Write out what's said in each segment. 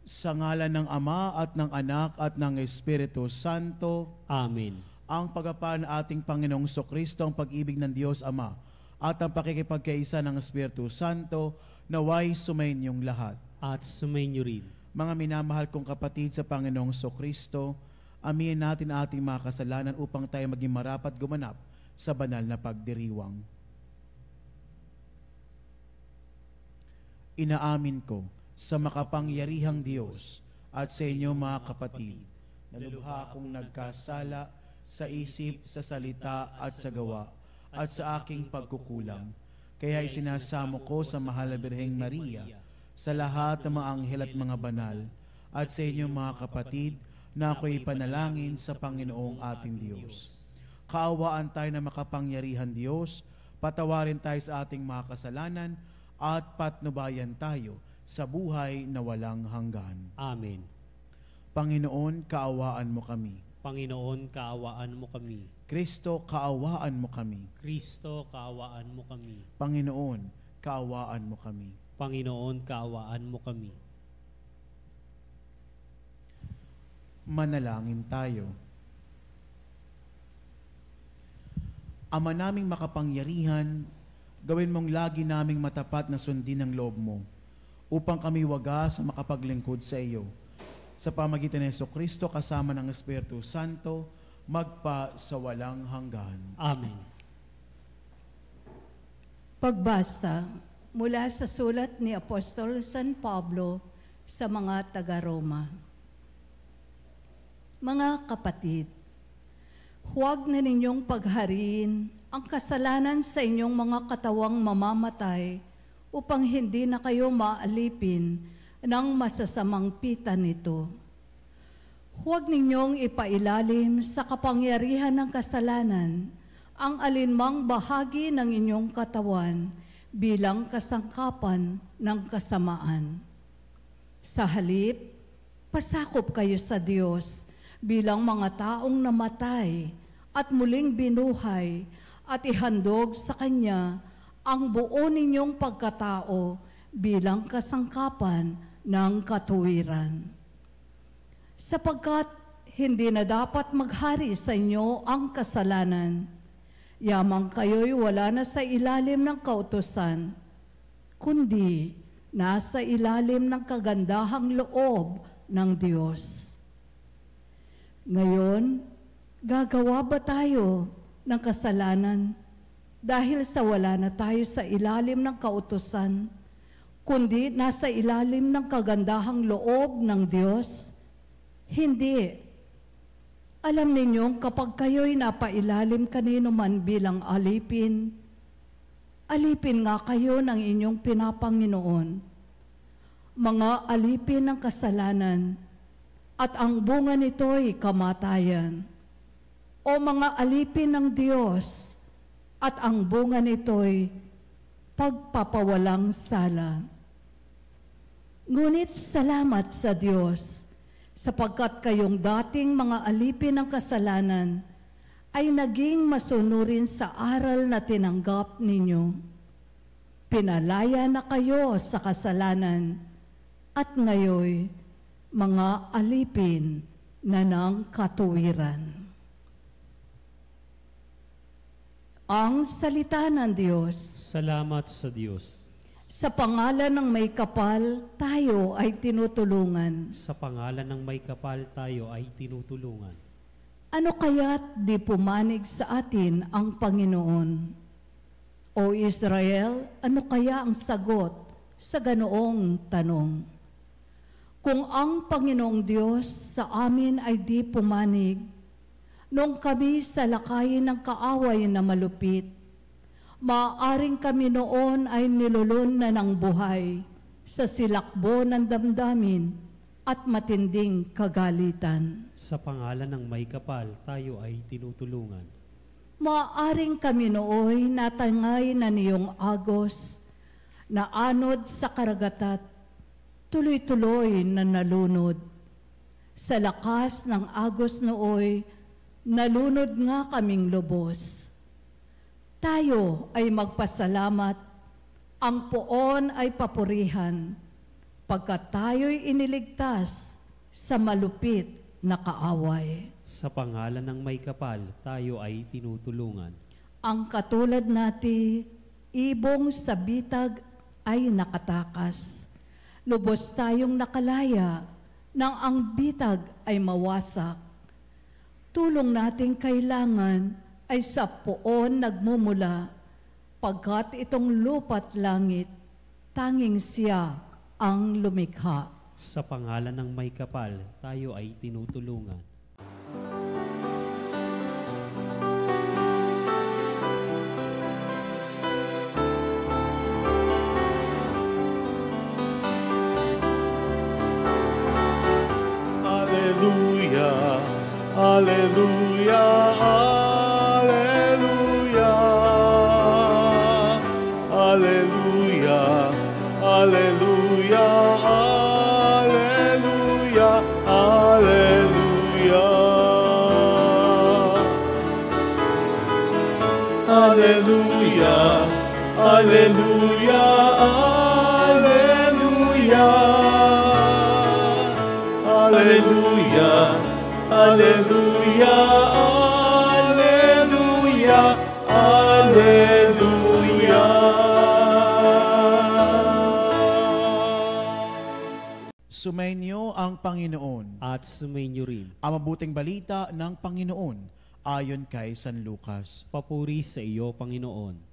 Sa ngalan ng Ama at ng Anak at ng Espiritu Santo. Amen. Ang pagpapala ng ating Panginoong Kristo, ang pag-ibig ng Diyos Ama, at ang pakikipagkaisa ng Espiritu Santo, naway sumainyong lahat. At sumainyo rin. Mga minamahal kong kapatid sa Panginoong Kristo, aminin natin ang ating mga kasalanan upang tayo maging marapat gumanap sa banal na pagdiriwang. Inaamin ko sa makapangyarihang Diyos at sa inyo mga kapatid, na lubha akong nagkasala sa isip, sa salita at sa gawa, at sa aking pagkukulang. Kaya isinasamo ko sa mahal na Birheng Maria, sa lahat ng mga anghel at mga banal, at sa inyo mga kapatid, na ako'y panalangin sa Panginoong ating Diyos. Kaawaan tayo na makapangyarihan Diyos, patawarin tayo sa ating mga kasalanan, at patnubayan tayo sa buhay na walang hanggan. Amen. Panginoon, kaawaan mo kami. Panginoon, kaawaan mo kami. Kristo, kaawaan mo kami. Kristo, kaawaan mo kami. Panginoon, kaawaan mo kami. Panginoon, kaawaan mo kami. Manalangin tayo. Ama naming makapangyarihan, gawin mong lagi naming matapat na sundin ang loob mo, upang kami wagas sa makapaglingkod sa iyo. Sa pamagitan ng Jesucristo kasama ng Espiritu Santo, magpa sa walang hanggan. Amen. Pagbasa mula sa sulat ni Apostol San Pablo sa mga taga-Roma. Mga kapatid, huwag na ninyong paghariin ang kasalanan sa inyong mga katawang mamamatay upang hindi na kayo maalipin ng masasamang pita nito. Huwag ninyong ipailalim sa kapangyarihan ng kasalanan ang alinmang bahagi ng inyong katawan bilang kasangkapan ng kasamaan. Sa halip, pasakop kayo sa Diyos bilang mga taong namatay at muling binuhay at ihandog sa Kanya ang buo ninyong pagkatao bilang kasangkapan ng katuwiran. Sapagkat hindi na dapat maghari sa inyo ang kasalanan, yamang kayo'y wala na sa ilalim ng kautusan, kundi nasa ilalim ng kagandahang loob ng Diyos. Ngayon, gagawa ba tayo ng kasalanan dahil sa wala na tayo sa ilalim ng kautusan, kundi nasa ilalim ng kagandahang loob ng Diyos? Hindi. Alam ninyong kapag kayo'y napailalim kanino man bilang alipin, alipin nga kayo ng inyong pinapanginoon. Mga alipin ng kasalanan, at ang bunga nito'y kamatayan. O mga alipin ng Diyos, at ang bunga nito'y pagpapawalang sala. Ngunit salamat sa Diyos, sapagkat kayong dating mga alipin ng kasalanan ay naging masunurin sa aral na tinanggap ninyo. Pinalaya na kayo sa kasalanan, at ngayoy mga alipin na ng katuwiran. Ang salita ng Diyos. Salamat sa Diyos. Sa pangalan ng may kapal, tayo ay tinutulungan. Sa pangalan ng may kapal, tayo ay tinutulungan. Ano kaya't di pumanig sa atin ang Panginoon? O Israel, ano kaya ang sagot sa ganoong tanong? Kung ang Panginoong Diyos sa amin ay di pumanig, nung kami sa lakayin ng kaaway na malupit, maaaring kami noon ay nilulun na ng buhay sa silakbo ng damdamin at matinding kagalitan. Sa pangalan ng may kapal, tayo ay tinutulungan. Maaaring kami nooy natangay na niyong agos, na anod sa karagatat, tuloy-tuloy na nalunod. Sa lakas ng agos nooy, nalunod nga kaming lubos. Tayo ay magpasalamat, ang poon ay papurihan, pagkat tayo'y iniligtas sa malupit na kaaway. Sa pangalan ng may kapal, tayo ay tinutulungan. Ang katulad nati, ibong sa bitag ay nakatakas. Lubos tayong nakalaya nang ang bitag ay mawasak. Tulong nating kailangan ay sa poon nagmumula, pagkat itong lupa't langit, tanging siya ang lumikha. Sa pangalan ng may kapal, tayo ay tinutulungan. Alleluia, alleluia, alleluia, alleluia, alleluia, alleluia, alleluia, alleluia, alleluia, alleluia, alleluia, alleluia. Sumainyo ang Panginoon. At sumainyo rin. Ang mabuting balita ng Panginoon ayon kay San Lucas. Papuri sa iyo, Panginoon.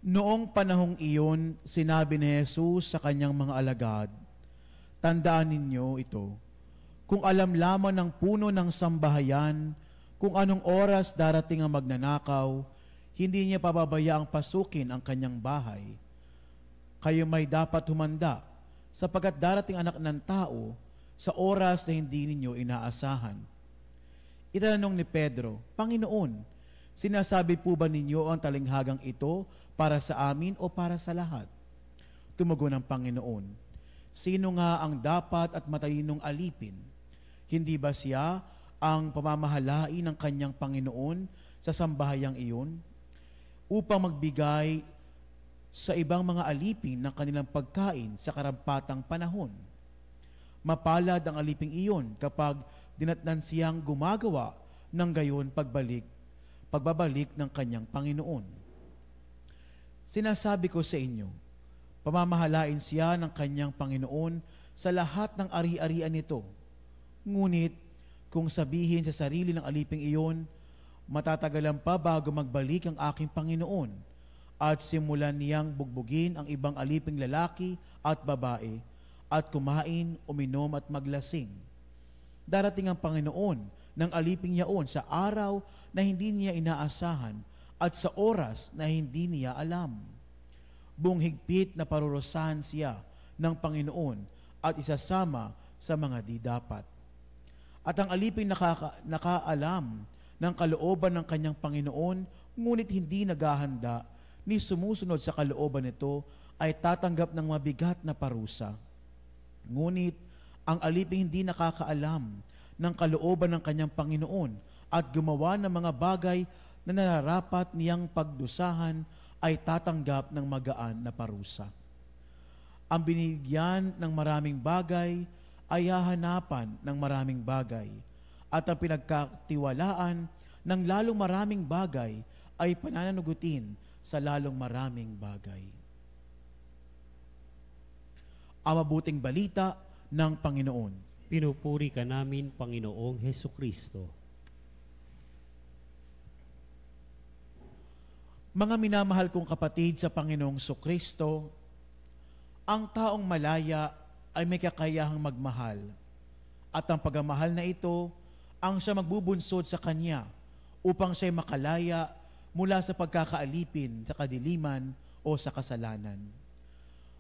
Noong panahong iyon, sinabi ni Jesus sa kanyang mga alagad, "Tandaan ninyo ito, kung alam lamang ng puno ng sambahayan kung anong oras darating ang magnanakaw, hindi niya pababayaang pasukin ang kanyang bahay. Kayo may dapat humanda, sapagkat darating anak ng tao sa oras na hindi ninyo inaasahan." Itanong ni Pedro, "Panginoon, sinasabi po ba ninyo ang talinghagang ito para sa amin o para sa lahat?" Tumugon ang Panginoon, "Sino nga ang dapat at matalinong alipin? Hindi ba siya ang pamamahalain ng kanyang Panginoon sa sambahayang iyon, upang magbigay sa ibang mga alipin ng kanilang pagkain sa karampatang panahon? Mapalad ang aliping iyon kapag dinatnan siyang gumagawa ng gayon pagbabalik ng kanyang Panginoon. Sinasabi ko sa inyo, pamamahalain siya ng kanyang Panginoon sa lahat ng ari-arian nito. Ngunit kung sabihin sa sarili ng aliping iyon, matatagalan pa bago magbalik ang aking Panginoon, at simulan niyang bugbugin ang ibang aliping lalaki at babae, at kumain, uminom at maglasing. Darating ang Panginoon ng aliping yaon sa araw na hindi niya inaasahan at sa oras na hindi niya alam. Buong higpit na parurusahan siya ng Panginoon at isasama sa mga di dapat. At ang aliping nakaalam ng kalooban ng kanyang Panginoon, ngunit hindi naghahanda ni sumusunod sa kalooban nito, ay tatanggap ng mabigat na parusa. Ngunit ang aliping hindi nakakaalam ng kalooban ng kanyang Panginoon at gumawa ng mga bagay na nararapat niyang pagdusahan, ay tatanggap ng magaan na parusa. Ang binigyan ng maraming bagay ay hahanapan ng maraming bagay, at ang pinagkatiwalaan ng lalong maraming bagay ay panananugutin sa lalong maraming bagay. Ang mabuting balita ng Panginoon. Pinupuri ka namin, Panginoong Hesukristo. Mga minamahal kong kapatid sa Panginoong Sukristo, ang taong malaya ay may kakayahang magmahal, at ang pagmamahal na ito ang siya magbubunsod sa Kanya upang siya'y makalaya mula sa pagkakaalipin sa kadiliman o sa kasalanan.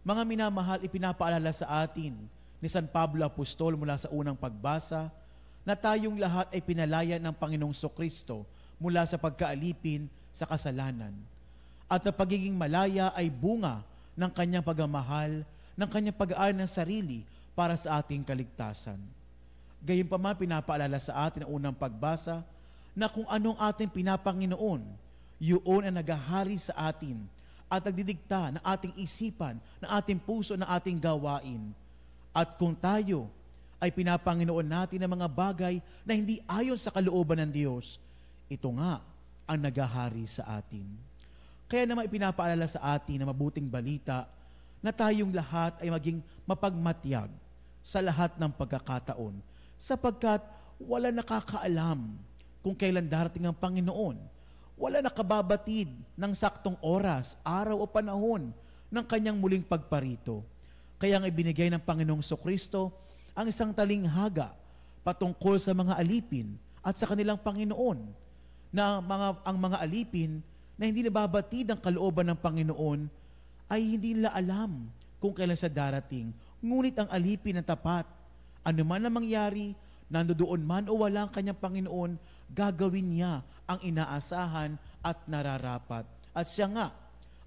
Mga minamahal, ipinapaalala sa atin ni San Pablo Apostol mula sa unang pagbasa na tayong lahat ay pinalaya ng Panginoong Sukristo mula sa pagkaalipin sa kasalanan. At ang pagiging malaya ay bunga ng kanyang pagmamahal, ng kanyang pag-aaral ng sarili para sa ating kaligtasan. Gayunpaman, pinapaalala sa atin ang unang pagbasa na kung anong ating pinapanginoon, yun ang naghahari sa atin at nagdidikta ng ating isipan, ng ating puso, ng ating gawain. At kung tayo ay pinapanginoon natin ng mga bagay na hindi ayon sa kalooban ng Diyos, ito nga ang naghahari sa atin. Kaya naman ipinapaalala sa atin na mabuting balita na tayong lahat ay maging mapagmatyag sa lahat ng pagkakataon, sapagkat wala nakakaalam kung kailan darating ang Panginoon. Wala nakababatid ng saktong oras, araw o panahon ng kanyang muling pagparito. Kaya nga ibinigay ng Panginoong Kristo ang isang talinghaga patungkol sa mga alipin at sa kanilang Panginoon, na ang mga alipin na hindi nababatid ang kalooban ng Panginoon ay hindi nila alam kung kailan siya darating. Ngunit ang alipin na tapat, anuman ang mangyari, nandoon man o wala ang kanyang Panginoon, gagawin niya ang inaasahan at nararapat. At siya nga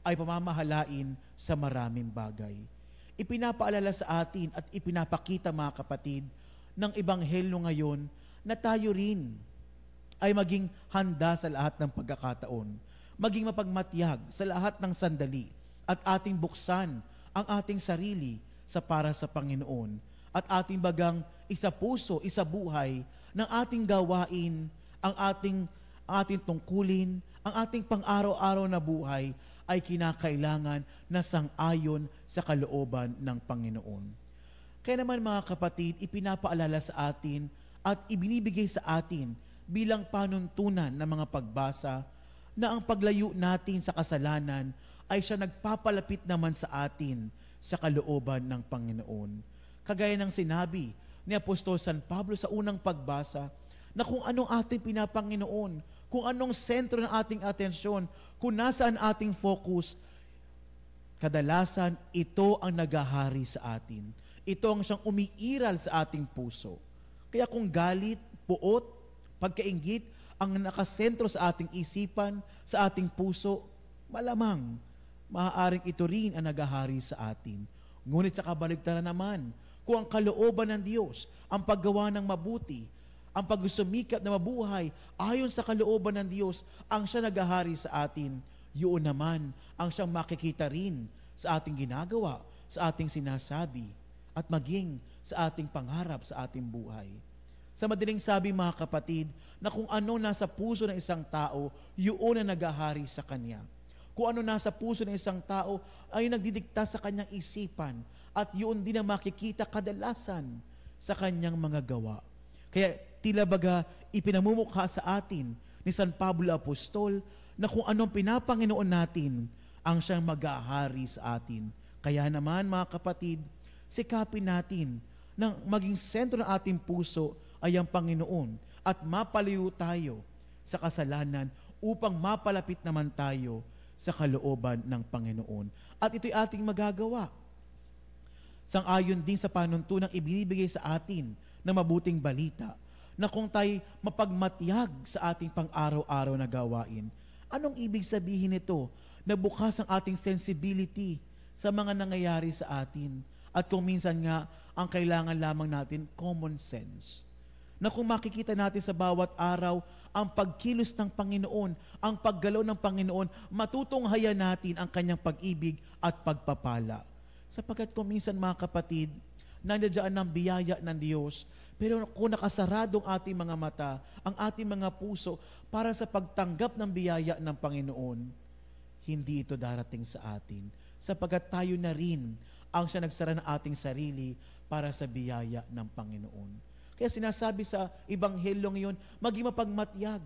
ay pamamahalain sa maraming bagay. Ipinapaalala sa atin at ipinapakita, mga kapatid, ng Ebanghelyo ngayon na tayo rin ay maging handa sa lahat ng pagkakataon, maging mapagmatyag sa lahat ng sandali, at ating buksan ang ating sarili para sa Panginoon, at ating bagang isa puso, isa buhay ng ating gawain, ang ating tungkulin, ang ating pang-araw-araw na buhay ay kinakailangan na sang-ayon sa kalooban ng Panginoon. Kaya naman, mga kapatid, ipinapaalala sa atin at ibinibigay sa atin bilang panuntunan ng mga pagbasa na ang paglayo natin sa kasalanan ay siya nagpapalapit naman sa atin sa kalooban ng Panginoon. Kagaya ng sinabi ni Apostol San Pablo sa unang pagbasa, na kung anong ating pinapanginoon, kung anong sentro ng ating atensyon, kung nasaan ating focus, kadalasan ito ang naghahari sa atin. Ito ang siyang umiiral sa ating puso. Kaya kung galit, puot, pagkainggit ang nakasentro sa ating isipan, sa ating puso, malamang maaaring ito rin ang naghahari sa atin. Ngunit sa kabaligtaran naman, kung ang kalooban ng Diyos, ang paggawa ng mabuti, ang pagsumikap na mabuhay ayon sa kalooban ng Diyos, ang siya naghahari sa atin, yun naman ang siyang makikita rin sa ating ginagawa, sa ating sinasabi, at maging sa ating pangarap sa ating buhay. Sa madaling sabi, mga kapatid, na kung ano nasa puso ng isang tao, yun ang naghahari sa kanya. Kung ano nasa puso ng isang tao ay nagdidikta sa kanyang isipan, at yun din ang makikita kadalasan sa kanyang mga gawa. Kaya tila baga ipinamumukha sa atin ni San Pablo Apostol na kung anong pinapanginoon natin ang siyang maghahari sa atin. Kaya naman, mga kapatid, sikapin natin nang maging sentro ng ating puso ay ang Panginoon at mapalayo tayo sa kasalanan upang mapalapit naman tayo sa kalooban ng Panginoon. At ito'y ating magagawa sang-ayon din sa panuntunang ibinibigay sa atin na mabuting balita, na kung tayo mapagmatyag sa ating pang-araw-araw na gawain. Anong ibig sabihin nito? Na bukas ang ating sensibility sa mga nangyayari sa atin. At kung minsan nga, ang kailangan lamang natin, common sense. Na kung makikita natin sa bawat araw, ang pagkilos ng Panginoon, ang paggalaw ng Panginoon, matutunghayan natin ang kanyang pag-ibig at pagpapala. Sapagkat kung minsan, mga kapatid, nandiyan ng biyaya ng Diyos, pero kung nakasaradong ating mga mata, ang ating mga puso para sa pagtanggap ng biyaya ng Panginoon, hindi ito darating sa atin. Sapagkat tayo na rin ang siya nagsara ng ating sarili para sa biyaya ng Panginoon. Kaya sinasabi sa Ebanghelyo ngayon, maging mapagmatyag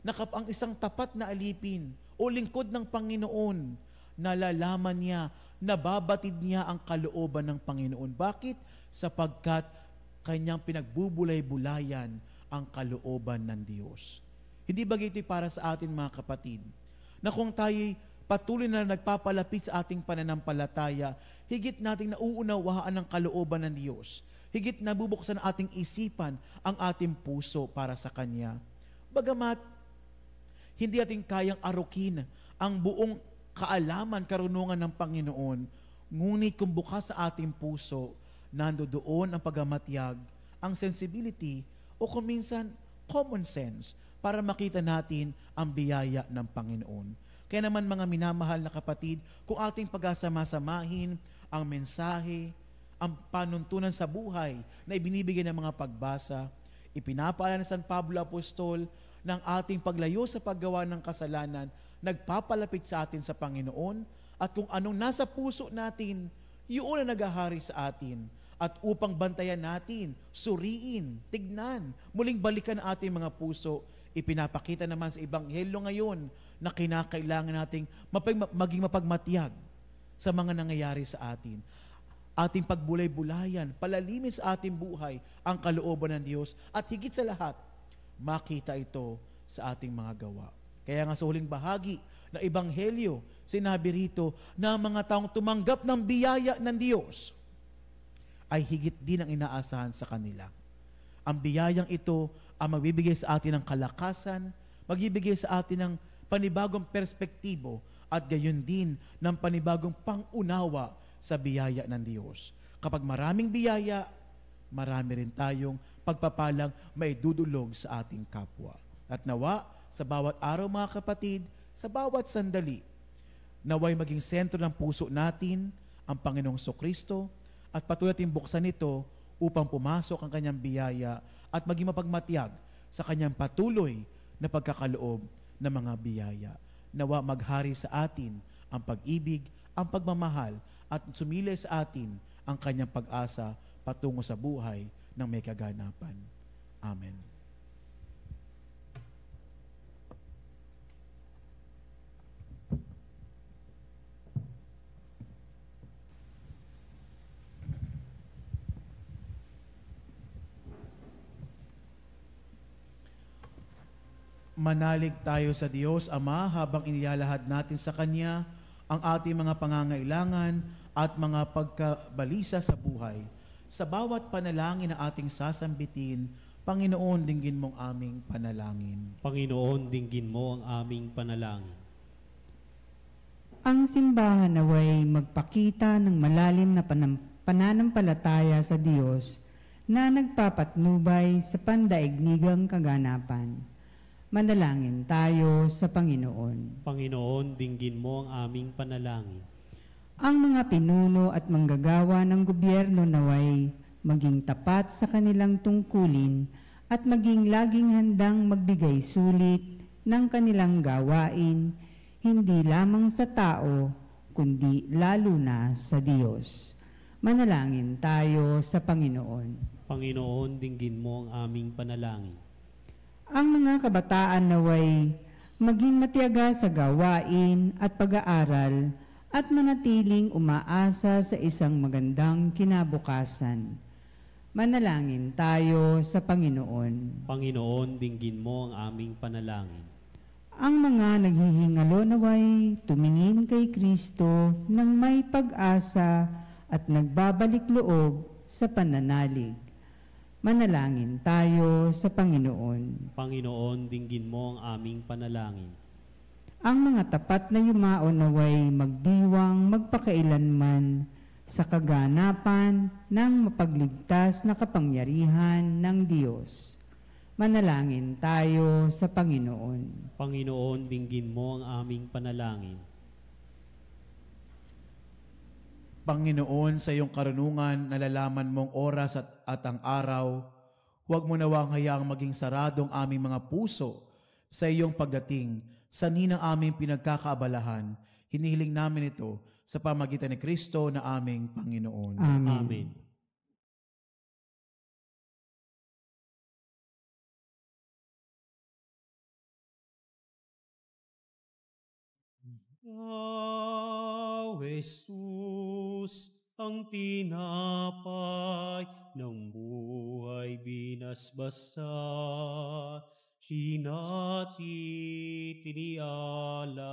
na ang isang tapat na alipin o lingkod ng Panginoon, nalalaman niya, nababatid niya ang kalooban ng Panginoon. Bakit? Sapagkat kanyang pinagbubulay-bulayan ang kalooban ng Diyos. Hindi ba ito'y para sa atin, mga kapatid, na kung tayo'y patuloy na nagpapalapit sa ating pananampalataya, higit nating nauunawaan ang kalooban ng Diyos, higit nabubuksan ang ating isipan, ang ating puso para sa Kanya. Bagamat hindi ating kayang arukin ang buong kaalaman, karunungan ng Panginoon, ngunit kung bukas sa ating puso, nandoon ang pagamatyag, ang sensibility, o kung minsan, common sense, para makita natin ang biyaya ng Panginoon. Kaya naman mga minamahal na kapatid, kung ating pagkasama-samahin ang mensahe, ang panuntunan sa buhay na ibinibigay ng mga pagbasa, ipinapaalala ni San Pablo Apostol ng ating paglayo sa paggawa ng kasalanan, nagpapalapit sa atin sa Panginoon, at kung anong nasa puso natin, yun ang naghahari sa atin. At upang bantayan natin, suriin, tignan, muling balikan ang ating mga puso, ipinapakita naman sa Ebanghelyo ngayon na kinakailangan nating maging mapagmatiyag sa mga nangyayari sa atin. Ating pagbulay-bulayan, palalimin sa ating buhay ang kalooban ng Diyos, at higit sa lahat, makita ito sa ating mga gawa. Kaya nga sa huling bahagi ng Ebanghelyo, sinabi rito na mga taong tumanggap ng biyaya ng Diyos ay higit din ang inaasahan sa kanila. Ang biyayang ito ang magbibigay sa atin ng kalakasan, magbibigay sa atin ng panibagong perspektibo, at gayon din ng panibagong pangunawa sa biyaya ng Diyos. Kapag maraming biyaya, marami rin tayong pagpapalang may dudulog sa ating kapwa. At nawa, sa bawat araw mga kapatid, sa bawat sandali, naway maging sentro ng puso natin ang Panginoong Kristo, at patuloy natin buksan ito upang pumasok ang kanyang biyaya at maging mapagmatiyag sa kanyang patuloy na pagkakaloob ng mga biyaya. Nawa maghari sa atin ang pag-ibig, ang pagmamahal, at sumilay sa atin ang kanyang pag-asa patungo sa buhay ng may kaganapan. Amen. Manalig tayo sa Diyos Ama habang inilalahad natin sa Kanya ang ating mga pangangailangan at mga pagkabalisa sa buhay. Sa bawat panalangin na ating sasambitin, Panginoon, dinggin mong aming panalangin. Panginoon, dinggin mo ang aming panalangin. Ang simbahan naway magpakita ng malalim na pananampalataya sa Diyos na nagpapatnubay sa pandaigdigang kaganapan. Manalangin tayo sa Panginoon. Panginoon, dinggin mo ang aming panalangin. Ang mga pinuno at manggagawa ng gobyerno naway maging tapat sa kanilang tungkulin at maging laging handang magbigay sulit ng kanilang gawain, hindi lamang sa tao, kundi lalo na sa Diyos. Manalangin tayo sa Panginoon. Panginoon, dinggin mo ang aming panalangin. Ang mga kabataan naway maging matiyaga sa gawain at pag-aaral at manatiling umaasa sa isang magandang kinabukasan. Manalangin tayo sa Panginoon. Panginoon, dinggin mo ang aming panalangin. Ang mga naghihingalo naway tumingin kay Kristo ng may pag-asa at nagbabalik loob sa pananalig. Manalangin tayo sa Panginoon. Panginoon, dinggin mo ang aming panalangin. Ang mga tapat na yumao naway magdiwang magpakailanman sa kaganapan ng mapagligtas na kapangyarihan ng Diyos. Manalangin tayo sa Panginoon. Panginoon, dinggin mo ang aming panalangin. Panginoon, sa iyong karunungan, nalalaman mong oras at ang araw, huwag mo nawang hayaang maging saradong aming mga puso sa iyong pagdating, sanhi ng aming pinagkakaabalahan. Hinihiling namin ito sa pamagitan ni Kristo na aming Panginoon. Amen. Amen. Jesus, ang tinapay ng buhay binasbasa, hinati tinialay.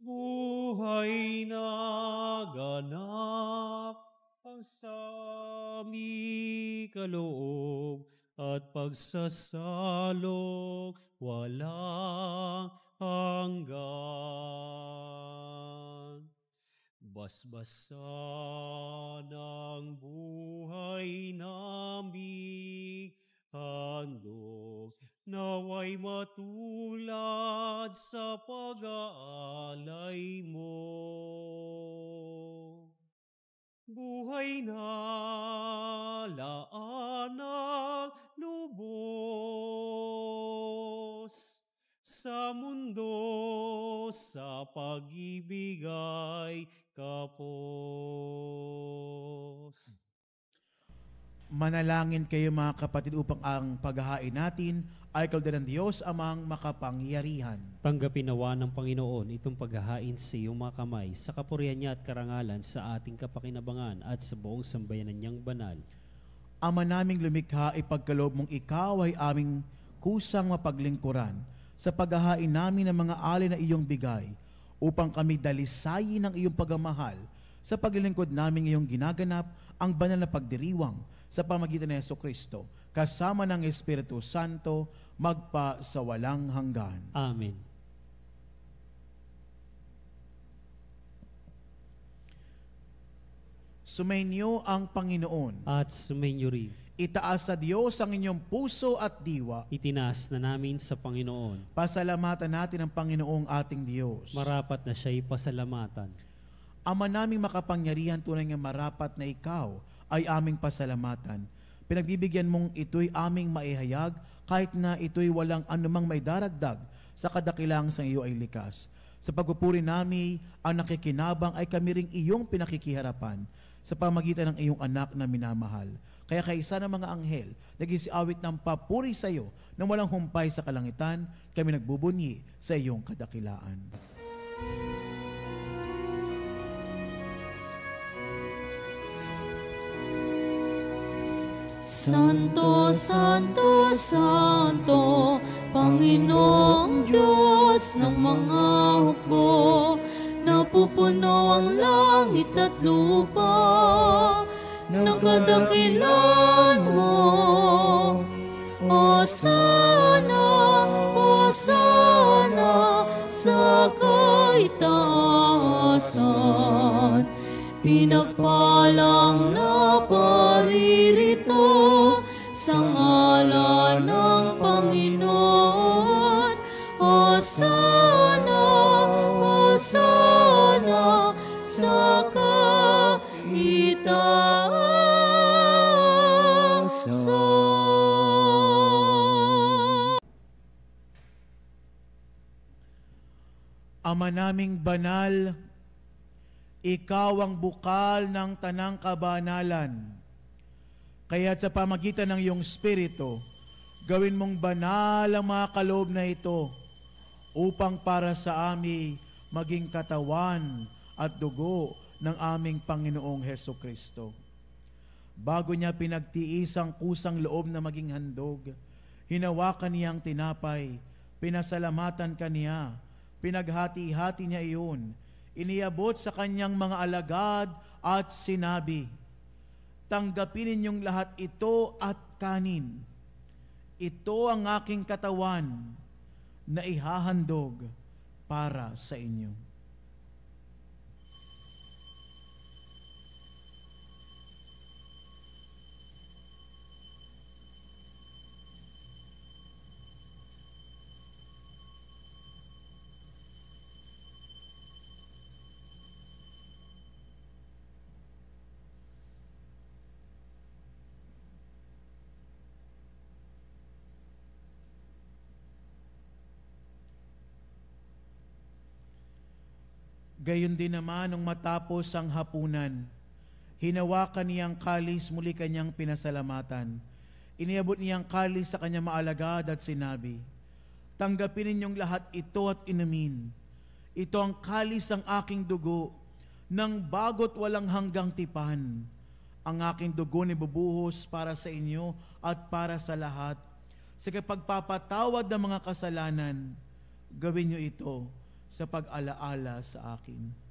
Buhay na ganap ang sami kaloob at pagsasalok walang hanggan. Basbasan ang buhay naming handog naway matulad sa pag-aalay mo. Buhay na laan ng lubos sa mundo, sa pag-ibig ay kapos. Manalangin kayo mga kapatid upang ang paghahain natin ay kalooban ng Diyos amang makapangyarihan. Tanggapin nawa ng Panginoon itong paghahain sa iyong mga kamay sa kapurihan niya at karangalan sa ating kapakinabangan at sa buong sambayanan niyang banal. Ama naming lumikha, ipagkaloob mong ikaw ay aming kusang mapaglingkuran sa paghahain namin ng mga alay na iyong bigay upang kami dalisayin ng iyong pagmamahal sa paglilingkod namin iyong ginaganap ang banal na pagdiriwang sa pamagitan ng Jesucristo kasama ng Espiritu Santo magpa sa walang hanggan. Amen. Sumainyo ang Panginoon. At sumainyo rin. Itaas sa Diyos ang inyong puso at diwa. Itinaas na namin sa Panginoon. Pasalamatan natin ang Panginoong ating Diyos. Marapat na siya'y pasalamatan. Ama naming makapangyarihan, tunay nga marapat na ikaw ay aming pasalamatan. Pinagbibigyan mong ito'y aming maihayag kahit na ito'y walang anumang may daragdag sa kadakilang sa iyo ay likas. Sa pagpupuri namin, ang nakikinabang ay kami ring iyong pinakikiharapan sa pamagitan ng iyong anak na minamahal. Kaya kaisa ng mga anghel, nag-isiawit ng papuri sa iyo nang walang humpay sa kalangitan, kami nagbubunyi sa iyong kadakilaan. Santo, Santo, Santo, Panginoong Diyos ng mga hukbo, napupuno ang langit at lupa ng kadakilan mo. Hosana, Hosana sa kaitaasan, pinagpalang na paririto sa ngalan ng Panginoon. Hosana, Hosana sa kaitaasan. Ama naming banal, ikaw ang bukal ng tanang kabanalan. Kaya't sa pamagitan ng iyong Espiritu, gawin mong banal ang mga kaloob na ito upang para sa amin maging katawan at dugo ng aming Panginoong Hesukristo. Bago niya pinagtiis ang kusang loob na maging handog, hinawakan niya ang tinapay, pinasalamatan kaniya, pinaghati-hati niya iyon, iniabot sa kanyang mga alagad at sinabi, tanggapin ninyong lahat ito at kanin. Ito ang aking katawan na ihahandog para sa inyo. Gayon din naman nung matapos ang hapunan, hinawakan niyang kalis, muli kanyang pinasalamatan. Iniabot niyang kalis sa kanyang maalagad at sinabi, tanggapin ninyong lahat ito at inumin. Ito ang kalis ng aking dugo, ng bago't walang hanggang tipan. Ang aking dugo ni bubuhos para sa inyo at para sa lahat. Sa pagpapatawad ng mga kasalanan, gawin niyo ito sa pag-alaala sa akin.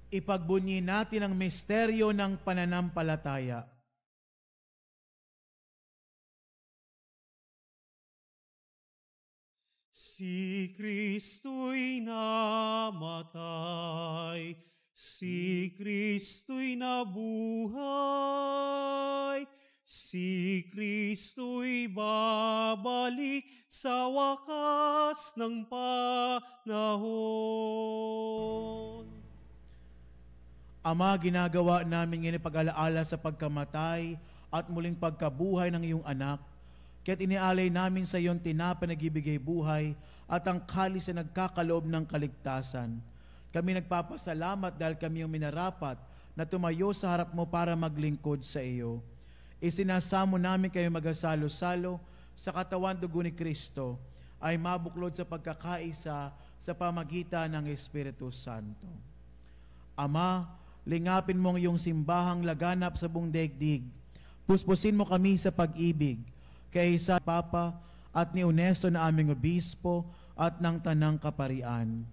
Ipagbunyi natin ang misteryo ng pananampalataya. Si Kristo'y namatay, si Kristo'y nabuhay, si Kristo'y babalik sa wakas ng panahon. Ama, ginagawa namin ngayon pag-alaala sa pagkamatay at muling pagkabuhay ng iyong anak. Kaya't inialay namin sa iyong tinapay na nagbibigay buhay at ang kalis na nagkakaloob ng kaligtasan. Kami nagpapasalamat dahil kami yung minarapat na tumayo sa harap mo para maglingkod sa iyo. Isinasamo namin kayo magasalo-salo sa katawan dugo ni Kristo ay mabuklod sa pagkakaisa sa pamagitan ng Espiritu Santo. Ama, lingapin mo ang iyong simbahang laganap sa buong daigdig. Puspusin mo kami sa pag-ibig kay sa Papa at ni Ernesto na aming obispo at ng Tanang Kaparian.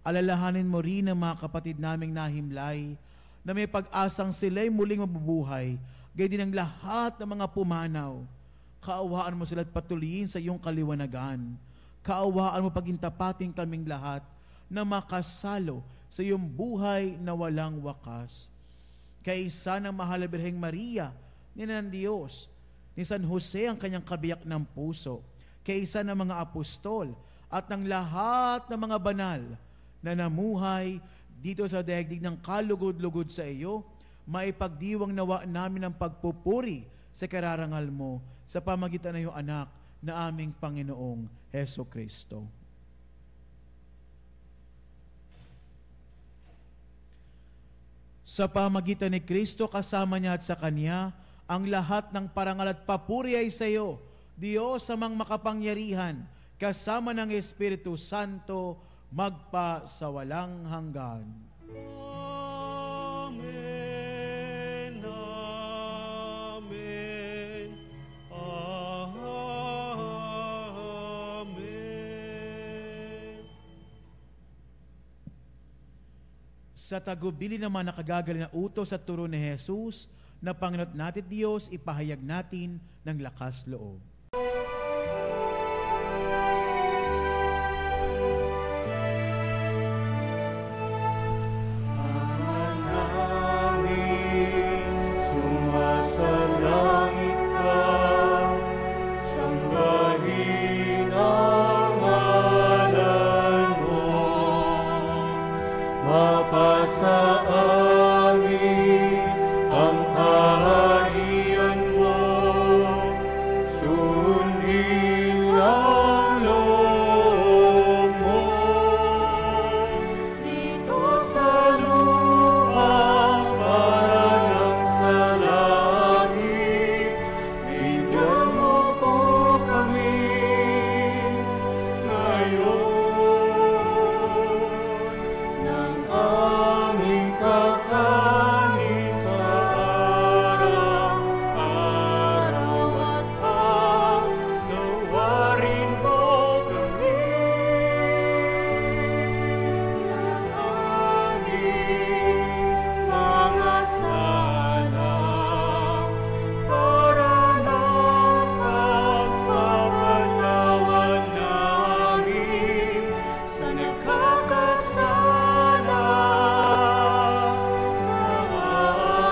Alalahanin mo rin ang mga kapatid naming nahimlay na may pag-asang sila'y muling mabubuhay, gayon din ang lahat ng mga pumanaw. Kaawaan mo sila at patuloyin sa iyong kaliwanagan. Kaawaan mo pagintapating kaming lahat na makasalo sa iyong buhay na walang wakas. Kaisa ng mahal na Birheng Maria, ni ng Diyos, ni San Jose ang kanyang kabiyak ng puso, kaisa ng mga apostol at ng lahat ng mga banal na namuhay dito sa daigdig ng kalugod-lugod sa iyo, maipagdiwang nawa namin ang pagpupuri sa kararangal mo sa pamagitan ng iyong anak na aming Panginoong Heso Kristo. Sa pamagitan ni Kristo, kasama niya at sa Kanya, ang lahat ng parangal at papuri ay sa iyo, Diyos amang makapangyarihan, kasama ng Espiritu Santo, magpa sa walang hanggan. Amen. Amen. Amen. Sa tagubili naman nakagagaling na utos at turo ni Jesus, na Panginoon natin Diyos, ipahayag natin ng lakas loob. Sumasalangit ka, sambahin ang ngalan mo, mapasa amin ang kaharian mo, sundin ang loob mo. Dito sa lupa, parang sa langit, bigyan mo po kami ngayon ng aming kakanin sa araw-araw at paglawarin mo kami sa aming mga sala para na pagpapatawad namin sa nagkakasala sa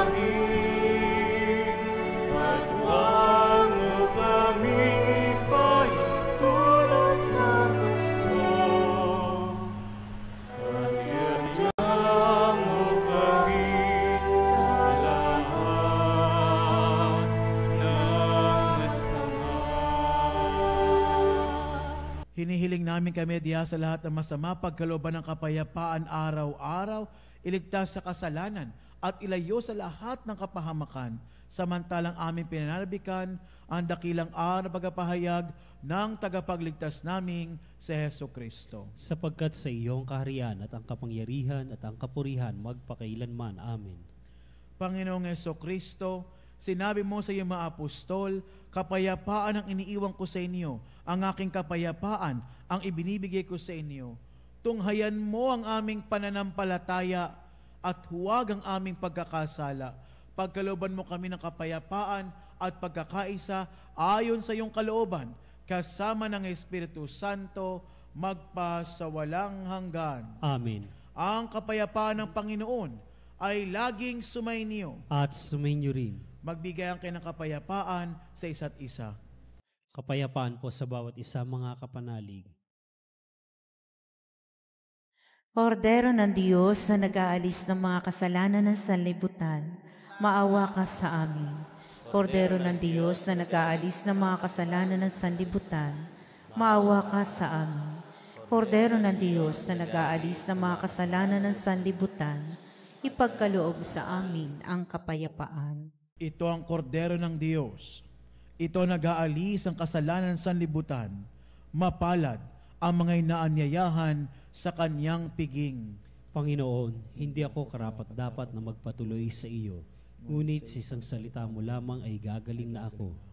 amin, at huwag mo kaming ipahintulot sa tukso, at iadya mo kami sa lahat ng masama. Hinihiling namin kami diya sa lahat ng masama, pagkalooban ng kapayapaan araw-araw, iligtas sa kasalanan at ilayo sa lahat ng kapahamakan, samantalang aming pinananabikan ang dakilang araw na pagpapahayag ng tagapagligtas naming si Heso Kristo. Sapagkat sa iyong kaharian at ang kapangyarihan at ang kapurihan magpakailanman. Amen. Panginoong Heso Kristo, sinabi mo sa iyong mga apostol, kapayapaan ang iniiwan ko sa inyo, ang aking kapayapaan ang ibinibigay ko sa inyo. Tunghayan mo ang aming pananampalataya at huwag ang aming pagkakasala. Pagkalooban mo kami ng kapayapaan at pagkakaisa ayon sa iyong kalooban, kasama ng Espiritu Santo, magpa sa walang hanggan. Amen. Ang kapayapaan ng Panginoon ay laging sumainyo. At sumainyo rin. Magbigay ang kayo ng kapayapaan sa isa't isa. Kapayapaan po sa bawat isa, mga kapanalig. Kordero ng Diyos na nag-aalis ng mga kasalanan ng sanlibutan, maawa ka sa amin. Kordero ng Diyos na nag-aalis ng mga kasalanan ng sanlibutan, maawa ka sa amin. Kordero ng Diyos na nag-aalis ng mga kasalanan ng sanlibutan, ipagkaloob sa amin ang kapayapaan. Ito ang kordero ng Diyos. Ito nag-aalis ang kasalanan sa sanlibutan. Mapalad ang mga inaanyayahan sa kanyang piging. Panginoon, hindi ako karapat-dapat na magpatuloy sa iyo, ngunit sa isang salita mo lamang ay gagaling na ako.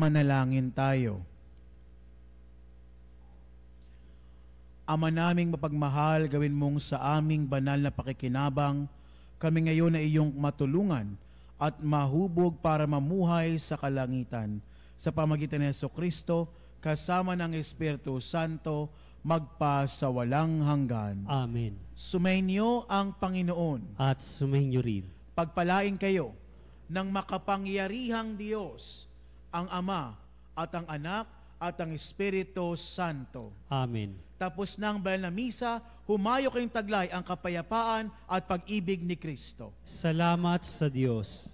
Manalangin tayo. Ama naming mapagmahal, gawin mong sa aming banal na pakikinabang, kami ngayon ay iyong matulungan at mahubog para mamuhay sa kalangitan. Sa pamagitan ni Jesucristo, kasama ng Espiritu Santo, magpa sa walang hanggan. Amen. Sumainyo ang Panginoon. At sumainyo rin. Pagpalain kayo ng makapangyarihang Diyos, ang Ama at ang Anak at ang Espiritu Santo. Amen. Tapos ng banal na misa, humayo kayong taglay ang kapayapaan at pag-ibig ni Kristo. Salamat sa Diyos.